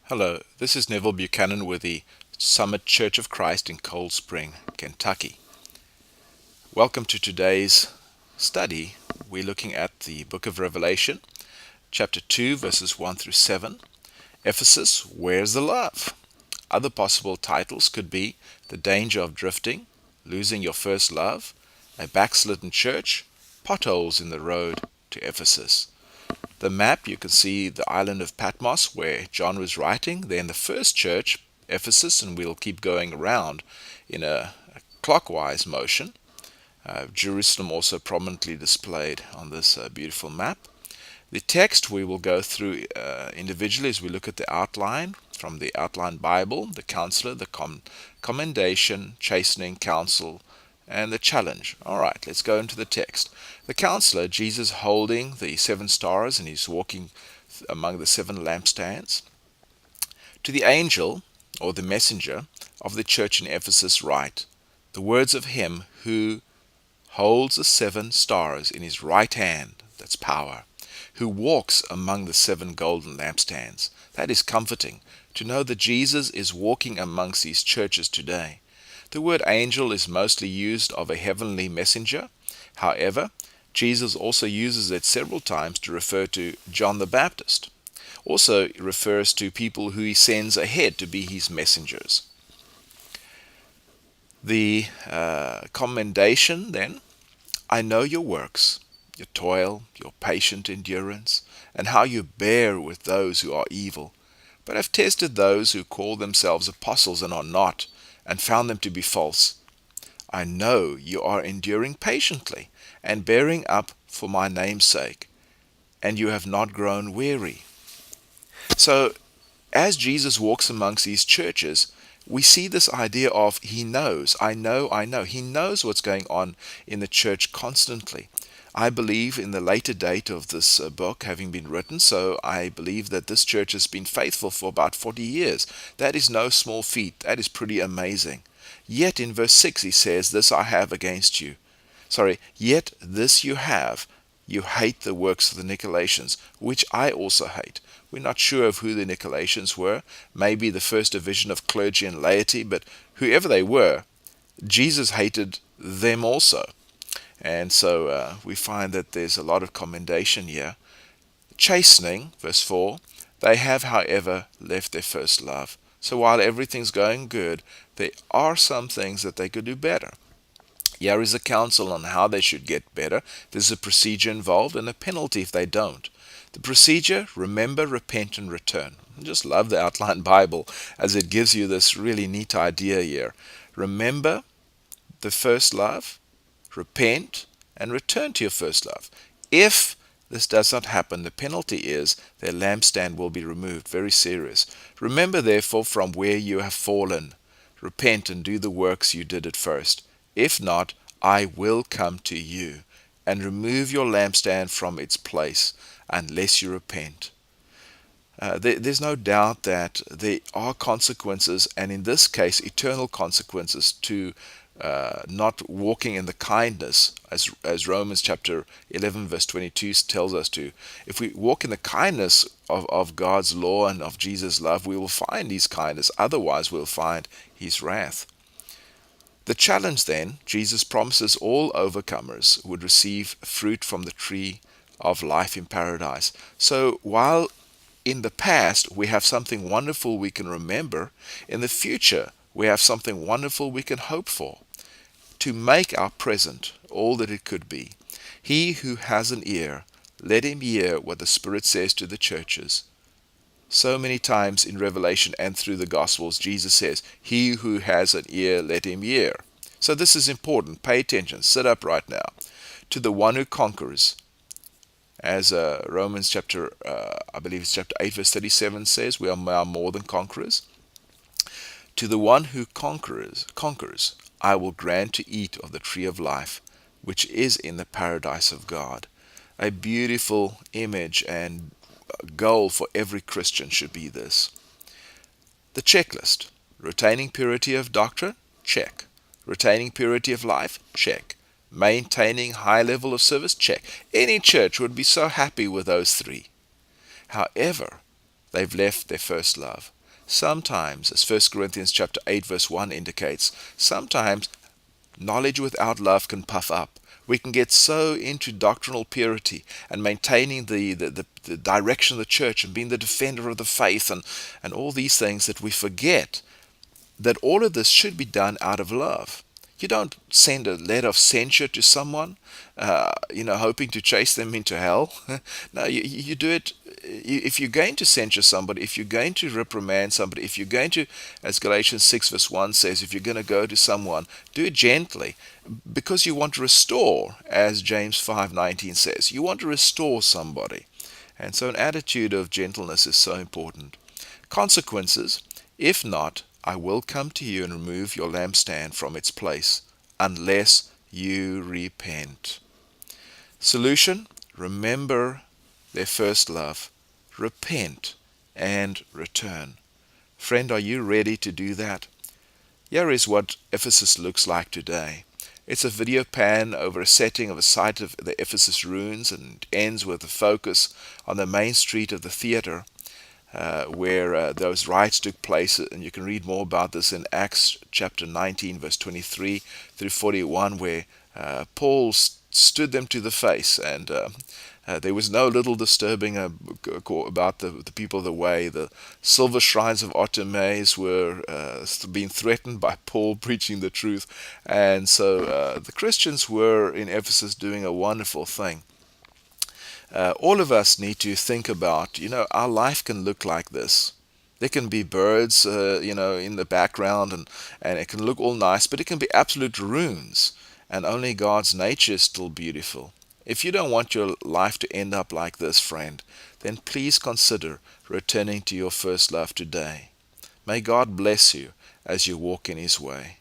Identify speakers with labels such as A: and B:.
A: Hello, this is Neville Buchanan with the Summit Church of Christ in Cold Spring, Kentucky. Welcome to today's study. We're looking at the book of Revelation, chapter 2, verses 1 through 7. Ephesus, where's the love? Other possible titles could be The Danger of Drifting, Losing Your First Love, A Backslidden Church, Potholes in the Road to Ephesus. The map, you can see the island of Patmos where John was writing. Then the first church, Ephesus, and we'll keep going around in a clockwise motion. Jerusalem also prominently displayed on this beautiful map. The text we will go through individually as we look at the outline from the outline Bible, the counselor, the commendation, chastening, counsel, and the challenge. All right, let's go into the text. The counselor, Jesus holding the 7 stars, and he's walking among the 7 lampstands. To the angel, or the messenger, of the church in Ephesus write, the words of him who holds the 7 stars in his right hand, that's power, who walks among the 7 golden lampstands. That is comforting, to know that Jesus is walking amongst these churches today. The word angel is mostly used of a heavenly messenger. However, Jesus also uses it several times to refer to John the Baptist. Also it refers to people who he sends ahead to be his messengers. The commendation then, I know your works, your toil, your patient endurance, and how you bear with those who are evil. But I've tested those who call themselves apostles and are not, and found them to be false. I know you are enduring patiently and bearing up for my name's sake, and you have not grown weary. So, as Jesus walks amongst these churches, we see this idea of he knows, I know. He knows what's going on in the church constantly. I believe in the later date of this book having been written, so I believe that this church has been faithful for about 40 years. That is no small feat. That is pretty amazing. Yet in verse 6 he says, this I have against you. Yet this you have. You hate the works of the Nicolaitans, which I also hate. We're not sure of who the Nicolaitans were. Maybe the first division of clergy and laity, but whoever they were, Jesus hated them also. And so we find that there's a lot of commendation here. Chastening, verse 4, they have, however, left their first love. So while everything's going good, there are some things that they could do better. Here is a counsel on how they should get better. There's a procedure involved and a penalty if they don't. The procedure, remember, repent, and return. I just love the outline Bible as it gives you this really neat idea here. Remember the first love, repent, and return to your first love. If this does not happen, the penalty is their lampstand will be removed. Very serious. Remember, therefore, from where you have fallen. Repent and do the works you did at first. If not, I will come to you and remove your lampstand from its place unless you repent. There's no doubt that there are consequences, and in this case, eternal consequences to not walking in the kindness, as Romans chapter 11 verse 22 tells us to. If we walk in the kindness of God's law and of Jesus' love, we will find his kindness. Otherwise, we'll find his wrath. The challenge then, Jesus promises all overcomers would receive fruit from the tree of life in paradise. So while in the past we have something wonderful we can remember, in the future we have something wonderful we can hope for, to make our present all that it could be. He who has an ear, let him hear what the Spirit says to the churches. So many times in Revelation and through the Gospels, Jesus says, he who has an ear, let him hear. So this is important. Pay attention. Sit up right now. To the one who conquers, as Romans chapter, I believe it's chapter 8 verse 37 says, we are more than conquerors. To the one who conquers, I will grant to eat of the tree of life, which is in the paradise of God. A beautiful image and goal for every Christian should be this. The checklist. Retaining purity of doctrine? Check. Retaining purity of life? Check. Maintaining high level of service? Check. Any church would be so happy with those 3. However, they've left their first love. Sometimes, as 1 Corinthians chapter 8 verse 1 indicates, sometimes knowledge without love can puff up. We can get so into doctrinal purity and maintaining the direction of the church and being the defender of the faith and all these things that we forget that all of this should be done out of love. You don't send a letter of censure to someone, hoping to chase them into hell. No, you do it. If you're going to censure somebody, if you're going to reprimand somebody, if you're going to, as Galatians 6 verse 1 says, if you're going to go to someone, do it gently, because you want to restore, as James 5:19 says. You want to restore somebody. And so an attitude of gentleness is so important. Consequences: if not, I will come to you and remove your lampstand from its place, unless you repent. Solution: remember their first love, repent, and return. Friend, are you ready to do that? Here is what Ephesus looks like today. It's a video pan over a setting of a site of the Ephesus ruins, and ends with a focus on the main street of the theater, where those riots took place. And you can read more about this in Acts chapter 19 verse 23 through 41, where Paul stood them to the face, and there was no little disturbing about the people of the way. The silver shrines of Artemis were being threatened by Paul preaching the truth, and so the Christians were in Ephesus doing a wonderful thing. All of us need to think about, our life can look like this. There can be birds, in the background, and it can look all nice, but it can be absolute ruins, and only God's nature is still beautiful. If you don't want your life to end up like this, friend, then please consider returning to your first love today. May God bless you as you walk in His way.